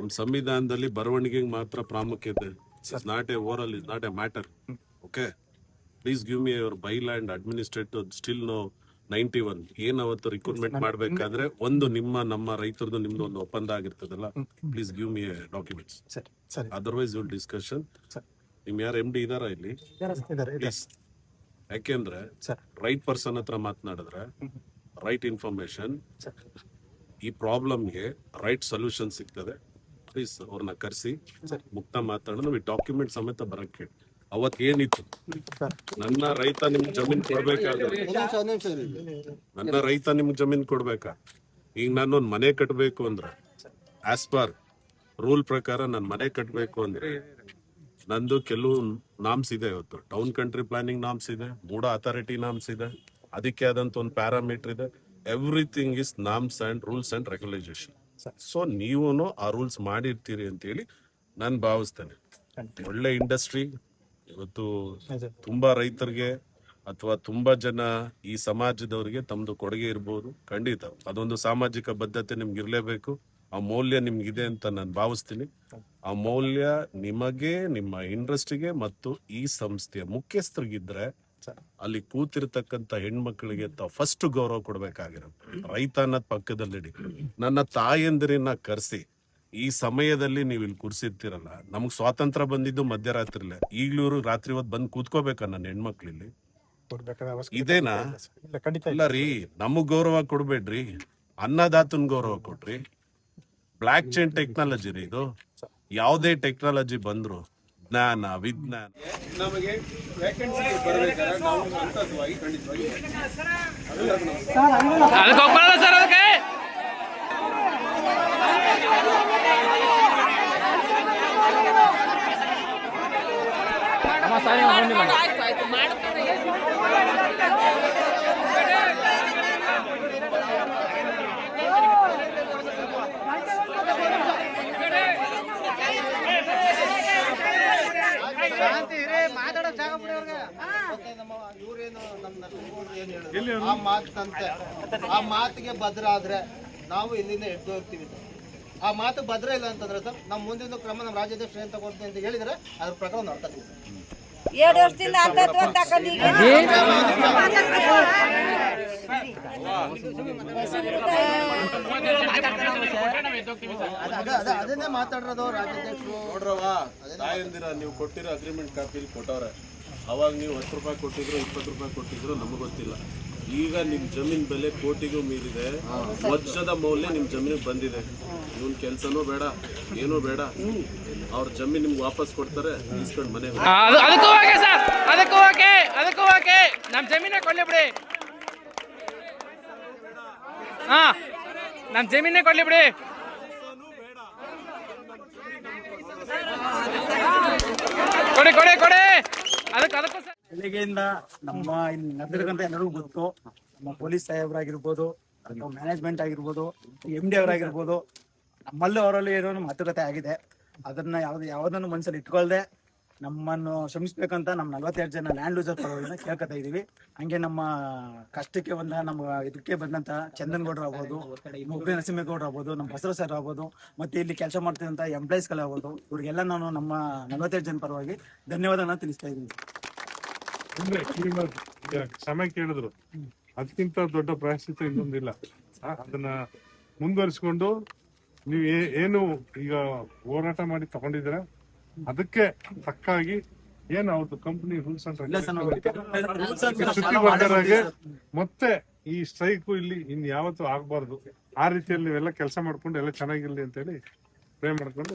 ನಮ್ಮ ಸಂವಿಧಾನದಲ್ಲಿ ಬರವಣಿಗೆಗೆ ಮಾತ್ರ ಪ್ರಾಮುಖ್ಯತೆ. It's not a oral, is not a matter. Okay, please give me your bail and administrative still no 91 ಏನ್ ಅವತ್ತು ರಿಕ್ರೂಟ್ಮೆಂಟ್ ಮಾಡ್ಬೇಕಾದ್ರೆ ಒಂದು ನಮ್ಮ ರೈತರದು ನಿಮ್ದು ಒಂದು ಒಪ್ಪಂದ ಆಗಿರ್ತದಲ್ಲ, please give me documents. Otherwise you'll discussion. ನಿಮ್ ಯಾರು MD ಇದಾರ ಇಲ್ಲಿ? ಪ್ಲೀಸ್. ಯಾಕೆಂದ್ರೆ ರೈಟ್ ಪರ್ಸನ್ ಹತ್ರ ಮಾತನಾಡಿದ್ರೆ ರೈಟ್ ಇನ್ಫಾರ್ಮೇಶನ್, ಈ ಪ್ರಾಬ್ಲಮ್ಗೆ ರೈಟ್ ಸೊಲ್ಯೂಷನ್ ಸಿಗ್ತದೆ. ಪ್ಲೀಸ್ ಅವ್ರನ್ನ ಕರೆಸಿ ಮುಕ್ತ ಮಾತಾಡೋಣ. ಡಾಕ್ಯುಮೆಂಟ್ ಸಮೇತ ಬರಕ್ ಹೇಳಿ. ಅವತ್ ಏನಿತ್ತು, ನನ್ನ ರೈತ ನಿಮ್ಗೆ ಜಮೀನ್ ಕೊಡ್ಬೇಕಾದ್ರೆ, ನನ್ನ ರೈತ ನಿಮ್ಗೆ ಜಮೀನ್ ಕೊಡ್ಬೇಕಾ? ಈಗ ನಾನೊಂದ್ ಮನೆ ಕಟ್ಟಬೇಕು ಅಂದ್ರೆ ಆಸ್ ಪರ್ ರೂಲ್ ಪ್ರಕಾರ ನಾನು ಮನೆ ಕಟ್ಟಬೇಕು ಅಂದ್ರೆ ನಂದು ಕೆಲವು ನಾಮ್ಸ್ ಇದೆ. ಇವತ್ತು ಟೌನ್ ಕಂಟ್ರಿ ಪ್ಲಾನಿಂಗ್ ನಾಮ್ಸ್ ಇದೆ, ಮೂಡ ಅಥಾರಿಟಿ ನಾಮ್ಸ್ ಇದೆ, ಅದಕ್ಕೆ ಆದಂತ ಒಂದು ಪ್ಯಾರಾಮೀಟರ್ ಇದೆ. Everything is norms and rules and regulation. So ನೀವು ಆ ರೂಲ್ಸ್ ಮಾಡಿರ್ತೀರಿ ಅಂತ ಹೇಳಿ ನಾನು ಭಾವಿಸ್ತೇನೆ. ಒಳ್ಳೆ ಇಂಡಸ್ಟ್ರಿ ಇವತ್ತು ತುಂಬಾ ರೈತರಿಗೆ ಅಥವಾ ತುಂಬಾ ಜನ ಈ ಸಮಾಜದವರಿಗೆ ತಮ್ದು ಕೊಡುಗೆ ಇರ್ಬೋದು. ಖಂಡಿತ ಅದೊಂದು ಸಾಮಾಜಿಕ ಬದ್ಧತೆ ನಿಮ್ಗೆ ಇರ್ಲೇಬೇಕು. ಆ ಮೌಲ್ಯ ನಿಮ್ಗಿದೆ ಅಂತ ನಾನು ಭಾವಿಸ್ತೀನಿ. ಆ ಮೌಲ್ಯ ನಿಮಗೆ, ನಿಮ್ಮ ಇಂಡಸ್ಟ್ರಿಗೆ ಮತ್ತು ಈ ಸಂಸ್ಥೆಯ ಮುಖ್ಯಸ್ಥರಿಗಿದ್ರೆ ಅಲ್ಲಿ ಕೂತಿರ್ತಕ್ಕಂಥ ಹೆಣ್ಮಕ್ಳಿಗೆ ತಾವು ಫಸ್ಟ್ ಗೌರವ ಕೊಡ್ಬೇಕಾಗಿರುತ್ತೆ. ರೈತ ಅನ್ನೋದ್ ಪಕ್ಕದಲ್ಲಿಡಿ. ನನ್ನ ತಾಯಂದಿರನ್ನ ಕರೆಸಿ ಈ ಸಮಯದಲ್ಲಿ ನೀವು ಇಲ್ಲಿ ಕೂರ್ಸಿರ್ತೀರಲ್ಲ, ನಮಗ್ ಸ್ವಾತಂತ್ರ್ಯ ಬಂದಿದ್ದು ಮಧ್ಯರಾತ್ರಿಲೇ. ಈಗ್ಲೂ ರಾತ್ರಿ ಹೊತ್ತು ಬಂದು ಕೂತ್ಕೋಬೇಕಾ ನನ್ನ ಹೆಣ್ಮಕ್ಳು ಇಲ್ಲಿ? ಇದೇನಾ? ಇಲ್ಲ ರೀ, ನಮಗ್ ಗೌರವ ಕೊಡ್ಬೇಡ್ರಿ, ಅನ್ನದಾತನ್ ಗೌರವ ಕೊಡ್ರಿ. ಬ್ಲಾಕ್ ಚೈನ್ ಟೆಕ್ನಾಲಜಿ ರೀ ಇದು. ಯಾವುದೇ ಟೆಕ್ನಾಲಜಿ ಬಂದ್ರು ಜ್ಞಾನ ವಿಜ್ಞಾನ ನಮಗೆ ವ್ಯಾಕೆನ್ಸಿ ಬರಬೇಕಾದ್ರೆ ನಾವು ಹಂತವಾಗಿ ಖಂಡಿತವಾಗಿ ಆ ಮಾತಿಗೆ ಭದ್ರ ಆದ್ರೆ ನಾವು ಇಲ್ಲಿಂದ ಎದ್ದು ಹೋಗ್ತೀವಿ ಸರ್. ಆ ಮಾತು ಭದ್ರ ಇಲ್ಲ ಅಂತಂದ್ರೆ ಸರ್, ನಮ್ಮ ಮುಂದಿನ ಕ್ರಮ ನಮ್ಮ ರಾಜ್ಯಾಧ್ಯಕ್ಷ ಏನ್ ತಗೊಳ್ತೀನಿ ಅಂತ ಹೇಳಿದ್ರೆ ಅದ್ರ ಪ್ರಕಾರ ನೋಡ್ತೀವಿ ಸರ್. 7 ವರ್ಷದಿಂದ ಅದನ್ನೇ ಮಾತಾಡಿರೋದು ರಾಜ್ಯಾಧ್ಯಕ್ಷರು. ನೋಡ್ರವ ತಾಯಂದಿರ, ನೀವು ಕೊಟ್ಟಿರೋ ಅಗ್ರಿಮೆಂಟ್ ಕಾಪಿ ಕೊಟ್ಟವ್ರೆ. ಅವಾಗ ನೀವು 10 ರೂಪಾಯಿ ಕೊಟ್ಟಿದ್ರು, 20 ರೂಪಾಯಿ ಕೊಟ್ಟಿದ್ರು, ನಮಗೆ ಗೊತ್ತಿಲ್ಲ. ಈಗ ನಿಮ್ ಜಮೀನ್ ಬೆಲೆ ಕೋಟಿಗೂ ಮೀರಿದೆ. ವಜ್ರದ ಮೌಲ್ಯ ನಿಮ್ ಜಮೀನಿಗೆ ಬಂದಿದೆ. ಇವನ್ ಕೆಲ್ಸನೂ ಬೇಡ, ಏನೂ ಬೇಡ. ಅವ್ರ ಜಮೀನ್ ನಿಮ್ಗೆ ವಾಪಸ್ ಕೊಡ್ತಾರೆ, ಇಸ್ಕೊಂಡ್ ಮನೆ. ಅದಕ್ಕೂ ನಮ್ ಜಮೀನೇ ಕೊಡ್ಲಿ ಬಿಡಿ. ನಮ್ ಜಮೀನೇ ಕೊಡ್ಲಿ ಬಿಡಿ. ಕೊಡಿ ಅದಕ್ಕೂ ಬೆಳಿಗ್ಗೆಯಿಂದ ನಮ್ಮ ಇಲ್ಲಿ ನಡೆದಿರಕಂತ ಎಲ್ಲರಿಗೂ ಗೊತ್ತು. ನಮ್ಮ ಪೊಲೀಸ್ ಸಾಹೇಬರಾಗಿರ್ಬೋದು, ಅಥವಾ ಮ್ಯಾನೇಜ್ಮೆಂಟ್ ಆಗಿರ್ಬೋದು, MD ಅವರಾಗಿರ್ಬೋದು, ನಮ್ಮಲ್ಲೂ ಅವರಲ್ಲೂ ಏನೋ ಮಾತುಕತೆ ಆಗಿದೆ. ಅದನ್ನ ಯಾವುದನ್ನು ಮನಸ್ಸಲ್ಲಿ ಇಟ್ಕೊಳ್ದೆ ನಮ್ಮನ್ನು ಶ್ರಮಿಸ್ಬೇಕಂತ ನಮ್ಮ 42 ಜನ ಲ್ಯಾಂಡ್ ಲೂಸರ್ ಪರವಾಗಿ ಕೇಳ್ಕೊತಾ ಇದೀವಿ. ಹಂಗೆ ನಮ್ಮ ಕಷ್ಟಕ್ಕೆ ನಮ್ಮ ಇದಕ್ಕೆ ಬಂದಂತ ಚಂದನ್ ಗೌಡ್ರು ಆಗ್ಬೋದು, ಮುಗ್ರಿ ನರಸಿಂಹೇಗೌಡ್ರು ಆಗ್ಬೋದು, ನಮ್ಮ ಬಸವ ಸರ್ ಆಗ್ಬೋದು, ಮತ್ತೆ ಇಲ್ಲಿ ಕೆಲಸ ಮಾಡ್ತಿದ್ದಂತ ಎಂಪ್ಲಾಯೀಸ್ಗಳಾಗ್ಬೋದು, ಇವ್ರಿಗೆಲ್ಲ ನಾನು ನಮ್ಮ 42 ಜನ ಪರವಾಗಿ ಧನ್ಯವಾದನ ತಿಳಿಸ್ತಾ ಇದ್ದೀನಿ. ಸಮಯ ಕೇಳಿದ್ರು, ಅದಕ್ಕಿಂತ ದೊಡ್ಡ ಪ್ರಾಯಶ್ಚಿತ್ತ ಇನ್ನೊಂದಿಲ್ಲ. ಅದನ್ನ ಮುಂದುವರಿಸಿಕೊಂಡು ನೀವು ಏನು ಈಗ ಹೋರಾಟ ಮಾಡಿ ತಗೊಂಡಿದ್ದೀರ ಅದಕ್ಕೆ ತಕ್ಕಾಗಿ ಏನು ಅವ್ರದ್ದು ಕಂಪನಿ ರೂಲ್ಸ್ ಅಂಡ್ ಮತ್ತೆ ಈ ಸ್ಟ್ರೈಕು ಇಲ್ಲಿ ಇನ್ ಯಾವತ್ತೂ ಆಗ್ಬಾರ್ದು. ಆ ರೀತಿಯಲ್ಲಿ ನೀವೆಲ್ಲ ಕೆಲಸ ಮಾಡ್ಕೊಂಡು ಎಲ್ಲ ಚೆನ್ನಾಗಿರ್ಲಿ ಅಂತ ಹೇಳಿ ಪ್ರೇ ಮಾಡ್ಕೊಂಡು